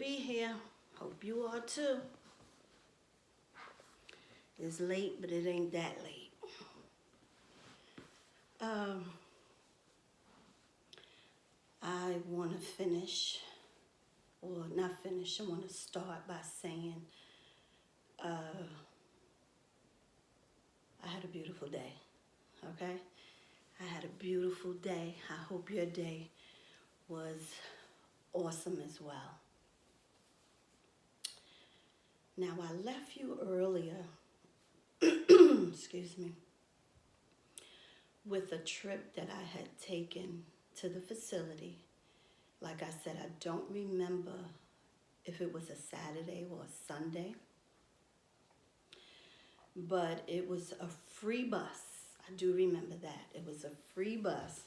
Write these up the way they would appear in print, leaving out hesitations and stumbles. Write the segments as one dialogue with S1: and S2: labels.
S1: be here. Hope you are too. It's late, but it ain't that late. I want to finish, or not finish, I want to start by saying I had a beautiful day, okay? I had a beautiful day. I hope your day was awesome as well. Now, I left you earlier, excuse me, with a trip that I had taken to the facility. Like I said, I don't remember if it was a Saturday or a Sunday, but it was a free bus. I do remember that. It was a free bus.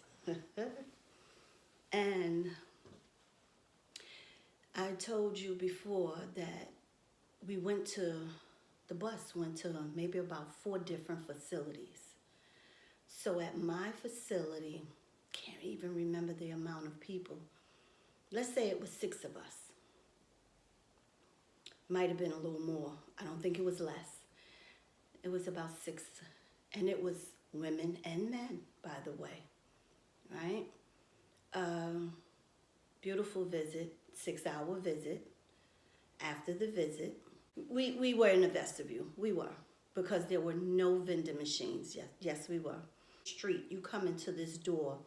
S1: And I told you before that the bus went to maybe about 4 different facilities. So at my facility, can't even remember the amount of people. Let's say it was 6 of us. Might have been a little more. I don't think it was less. It was about 6. And it was women and men, by the way. Right? Beautiful visit, 6-hour visit. After the visit, we were in the vestibule. We were. Because there were no vending machines. Yes, we were. Street, you come into this door,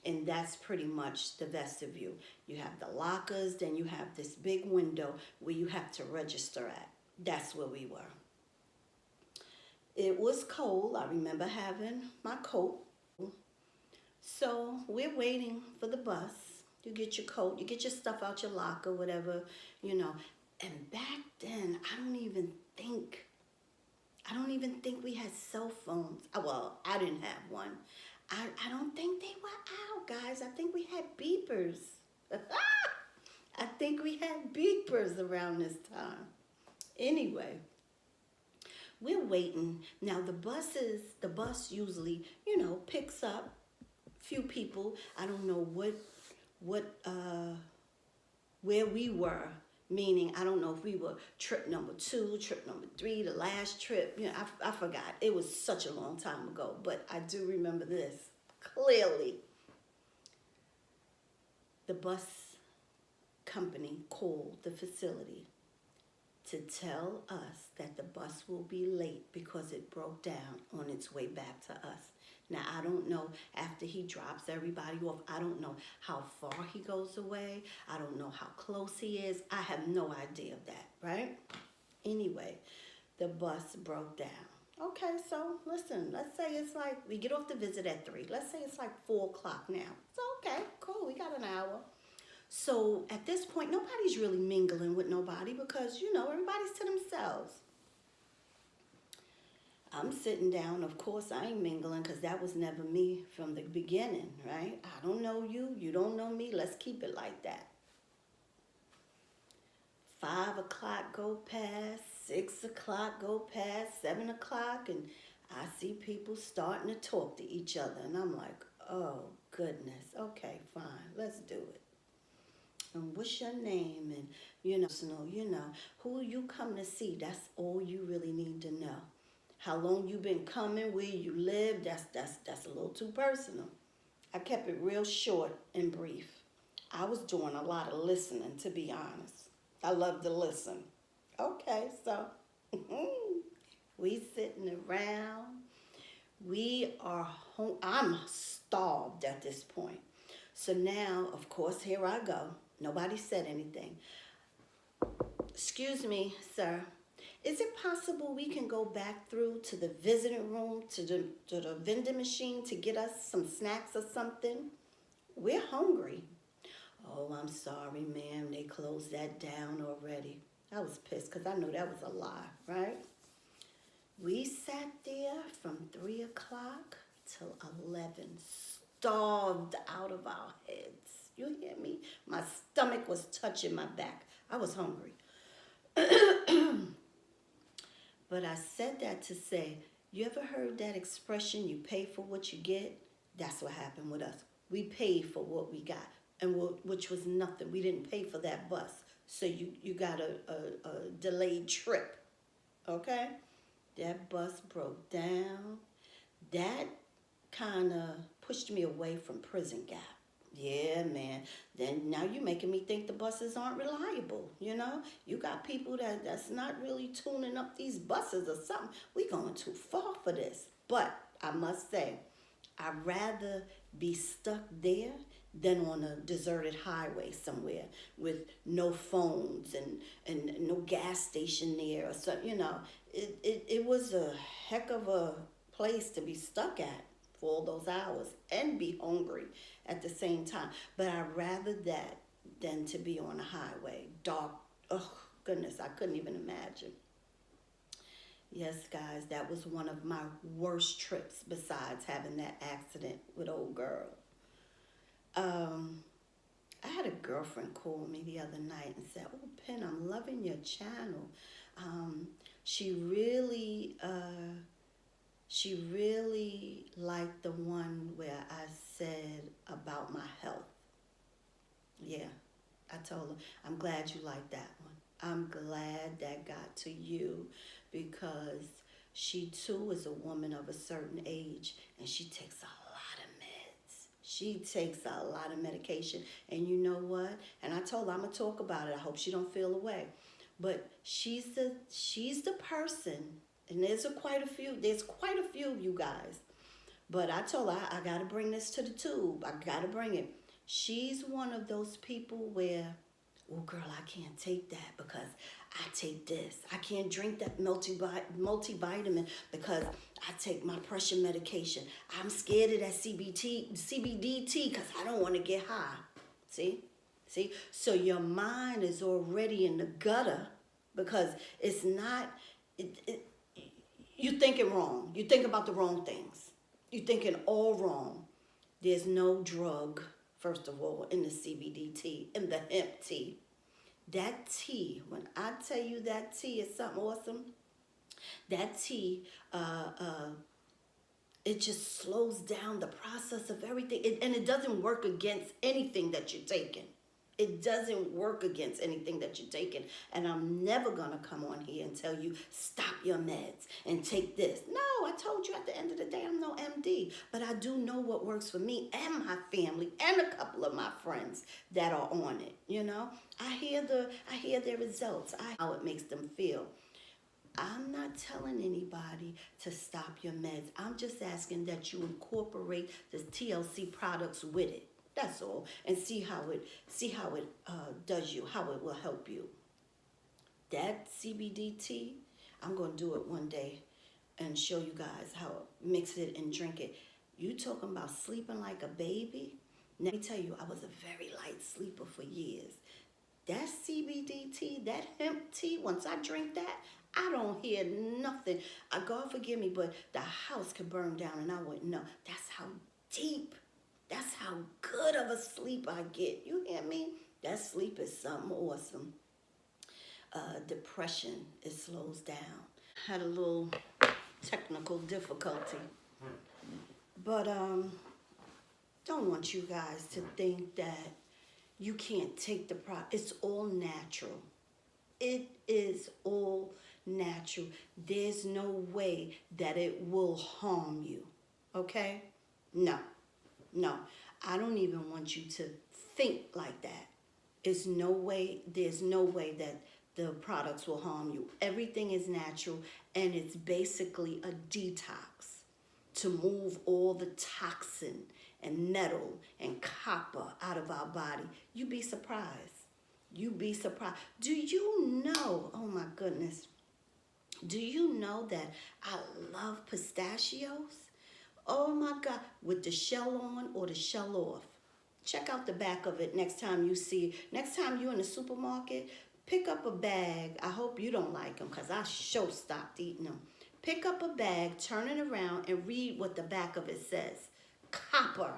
S1: and that's pretty much the vestibule. You have the lockers, then you have this big window where you have to register at. That's where we were. It was cold. I remember having my coat. So we're waiting for the bus. You get your coat, you get your stuff out your locker, whatever, you know. And back then, I don't even think we had cell phones. Well, I didn't have one. I don't think they were out, guys. I think we had beepers. I think we had beepers around this time. Anyway, we're waiting. Now the bus usually, picks up a few people. I don't know where we were. Meaning, I don't know if we were trip number 2, trip number 3, the last trip. I forgot. It was such a long time ago, but I do remember this clearly. The bus company called the facility to tell us that the bus will be late because it broke down on its way back to us. Now, I don't know, after he drops everybody off, I don't know how far he goes away. I don't know how close he is. I have no idea of that, right? Anyway, the bus broke down. Okay, so listen, let's say it's like, we get off the visit at 3. Let's say it's like 4 o'clock now. So, okay, cool, we got an hour. So at this point, nobody's really mingling with nobody because, everybody's to themselves. I'm sitting down. Of course, I ain't mingling because that was never me from the beginning, right? I don't know you. You don't know me. Let's keep it like that. 5 o'clock go past, 6 o'clock go past, 7 o'clock, and I see people starting to talk to each other. And I'm like, oh, goodness. Okay, fine. Let's do it. And what's your name? And, who you come to see? That's all you really need to know. How long you been coming, where you live, that's a little too personal. I kept it real short and brief. I was doing a lot of listening, to be honest. I love to listen. Okay, so we sitting around. We are home. I'm starved at this point. So now, of course, here I go. Nobody said anything. Excuse me, sir. Is it possible we can go back through to the visiting room, to the vending machine to get us some snacks or something? We're hungry. Oh, I'm sorry, ma'am. They closed that down already. I was pissed because I knew that was a lie, right? We sat there from 3 o'clock till 11, starved out of our heads. You hear me? My stomach was touching my back. I was hungry. But I said that to say, you ever heard that expression, you pay for what you get? That's what happened with us. We paid for what we got, and which was nothing. We didn't pay for that bus. So you got a delayed trip, okay? That bus broke down. That kind of pushed me away from Prison Gap. Yeah, man. Then now you're making me think the buses aren't reliable. You know, you got people that's not really tuning up these buses or something. We going too far for this. But I must say, I'd rather be stuck there than on a deserted highway somewhere with no phones and no gas station there or something. You know, it was a heck of a place to be stuck at for all those hours and be hungry at the same time. But I'd rather that than to be on a highway, dark. Oh, goodness, I couldn't even imagine. Yes, guys, that was one of my worst trips besides having that accident with old girl. Um, I had a girlfriend call me the other night and said, "Oh, Pen, I'm loving your channel." Um, she really, uh, she really liked the one where I said about my health. Yeah, I told her, I'm glad you like that one. I'm glad that got to you because she too is a woman of a certain age and she takes a lot of meds. She takes a lot of medication. And you know what? And I told her I'm gonna talk about it. I hope she don't feel away. But she's the person, and there's quite a few of you guys, but I told her I got to bring this to the tube. I got to bring it. She's one of those people where, oh, girl, I can't take that because I take this. I can't drink that multivitamin because I take my pressure medication. I'm scared of that CBDT because I don't want to get high. See? See? So your mind is already in the gutter because it's not, you're thinking wrong. You think about the wrong things. You're thinking all wrong. There's no drug, first of all, in the CBD tea, in the hemp tea. That tea, when I tell you that tea is something awesome, that tea, it just slows down the process of everything. And it doesn't work against anything that you're taking. It doesn't work against anything that you're taking. And I'm never going to come on here and tell you, stop your meds and take this. No, I told you at the end of the day, I'm no MD. But I do know what works for me and my family and a couple of my friends that are on it. You know, I hear their results. How it makes them feel. I'm not telling anybody to stop your meds. I'm just asking that you incorporate the TLC products with it. That's all, and see how it does you, how it will help you. That CBD tea, I'm gonna do it one day and show you guys how to mix it and drink it. You talking about sleeping like a baby? Now, let me tell you, I was a very light sleeper for years. That CBD tea, that hemp tea, once I drink that, I don't hear nothing. God forgive me, but the house could burn down and I wouldn't know. That's how deep, that's how good of a sleep I get. You hear me? That sleep is something awesome. Depression, it slows down. Had a little technical difficulty. But don't want you guys to think that you can't take the product. It's all natural. It is all natural. There's no way that it will harm you. Okay? No. No. I don't even want you to think like that. There's no way that the products will harm you. Everything is natural and it's basically a detox to move all the toxin and metal and copper out of our body. You'd be surprised. You'd be surprised. Do you know, oh my goodness, do you know that I love pistachios? Oh my God, with the shell on or the shell off. Check out the back of it next time you're in the supermarket, pick up a bag. I hope you don't like them because I sure stopped eating them. Pick up a bag, turn it around, and read what the back of it says. Copper.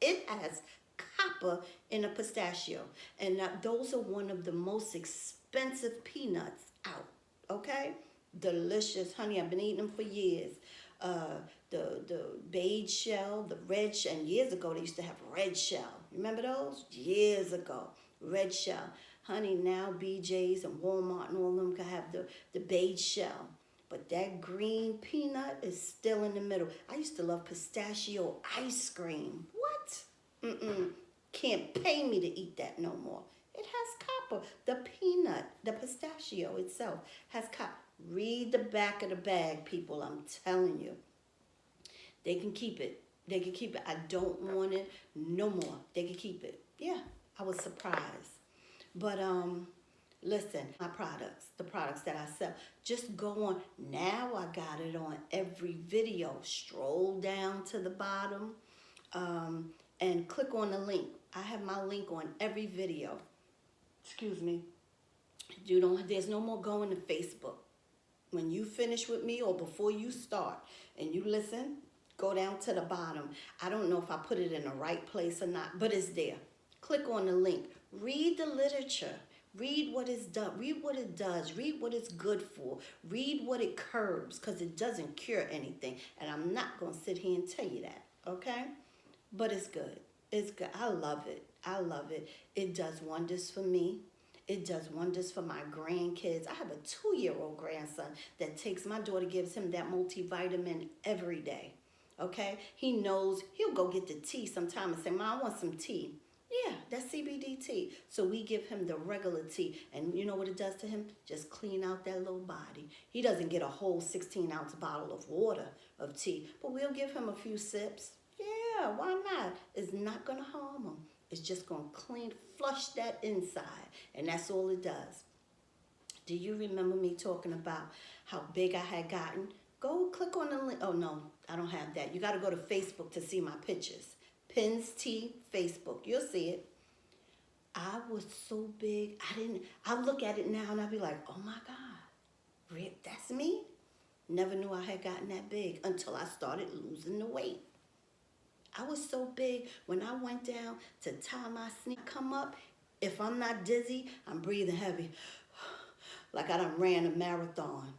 S1: It has copper in a pistachio. And those are one of the most expensive peanuts out. Okay? Delicious. Honey, I've been eating them for years. The beige shell, the red shell, and years ago they used to have red shell. Remember those? Years ago. Red shell. Honey, now BJ's and Walmart and all of them can have the beige shell. But that green peanut is still in the middle. I used to love pistachio ice cream. What? Mm-mm. Can't pay me to eat that no more. It has copper. The peanut, the pistachio itself has copper. Read the back of the bag, people. I'm telling you. They can keep it. They can keep it. I don't want it no more. They can keep it. Yeah, I was surprised. But listen, my products, the products that I sell, just go on. Now I got it on every video. Stroll down to the bottom and click on the link. I have my link on every video. Excuse me. There's no more going to Facebook. When you finish with me or before you start and you listen, go down to the bottom. I don't know if I put it in the right place or not, but it's there. Click on the link. Read the literature. Read what it's done. Read what it does. Read what it's good for. Read what it curbs, because it doesn't cure anything. And I'm not going to sit here and tell you that, okay? But it's good. It's good. I love it. I love it. It does wonders for me. It does wonders for my grandkids. I have a 2-year-old grandson that takes, my daughter gives him that multivitamin every day, okay? He knows, he'll go get the tea sometime and say, Mom, I want some tea. Yeah, that's CBD tea. So we give him the regular tea. And you know what it does to him? Just clean out that little body. He doesn't get a whole 16-ounce bottle of water of tea, but we'll give him a few sips. Yeah, why not? It's not going to harm him. It's just going to flush that inside. And that's all it does. Do you remember me talking about how big I had gotten? Go click on the link. Oh, no, I don't have that. You got to go to Facebook to see my pictures. Pins Tea Facebook. You'll see it. I was so big. I look at it now and I'll be like, oh my God, that's me? Never knew I had gotten that big until I started losing the weight. I was so big when I went down to tie my sneak, come up. If I'm not dizzy, I'm breathing heavy. Like I done ran a marathon.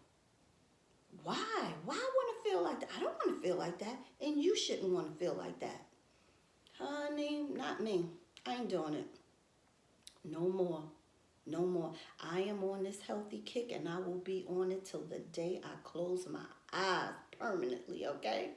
S1: Why? Why I want to feel like that? I don't want to feel like that. And you shouldn't want to feel like that. Honey, not me. I ain't doing it. No more. No more. I am on this healthy kick and I will be on it till the day I close my eyes permanently, okay?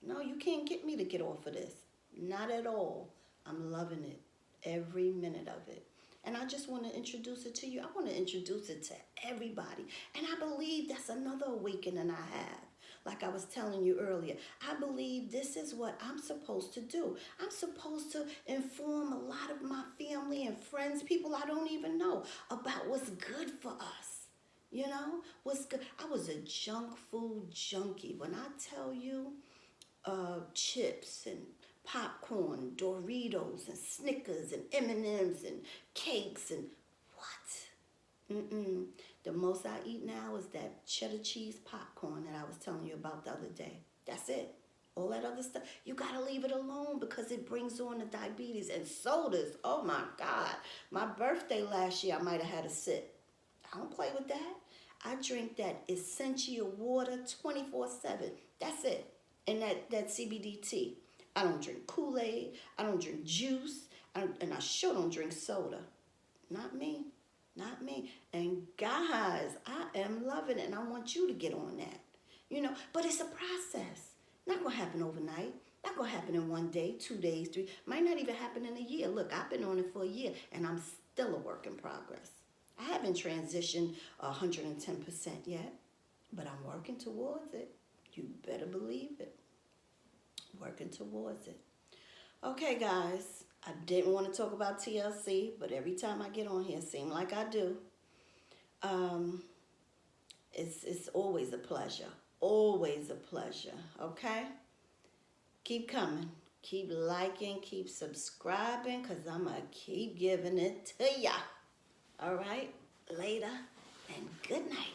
S1: No, you can't get me to get off of this. Not at all. I'm loving it. Every minute of it. And I just want to introduce it to you. I want to introduce it to everybody. And I believe that's another awakening I have. Like I was telling you earlier, I believe this is what I'm supposed to do. I'm supposed to inform a lot of my family and friends, people I don't even know, about what's good for us. You know, what's good. I was a junk food junkie. When I tell you, chips and popcorn, Doritos and Snickers and M&Ms and cakes and what? The most I eat now is that cheddar cheese popcorn that I was telling you about the other day. That's it. All that other stuff, you got to leave it alone because it brings on the diabetes. And sodas, oh my God. My birthday last year, I might have had a sip. I don't play with that. I drink that essential water 24/7. That's it. And that CBD tea. I don't drink Kool-Aid. I don't drink juice. And I sure don't drink soda. Not me. Not me. And guys, I am loving it. And I want you to get on that. You know, but it's a process. Not going to happen overnight. Not going to happen in 1 day, 2 days, 3. Might not even happen in a year. Look, I've been on it for a year. And I'm still a work in progress. I haven't transitioned 110% yet. But I'm working towards it. You better believe it. Working towards it. Okay, guys. I didn't want to talk about TLC, but every time I get on here, it seems like I do. It's always a pleasure. Always a pleasure. Okay? Keep coming. Keep liking. Keep subscribing, because I'm going to keep giving it to ya. All right? Later, and good night.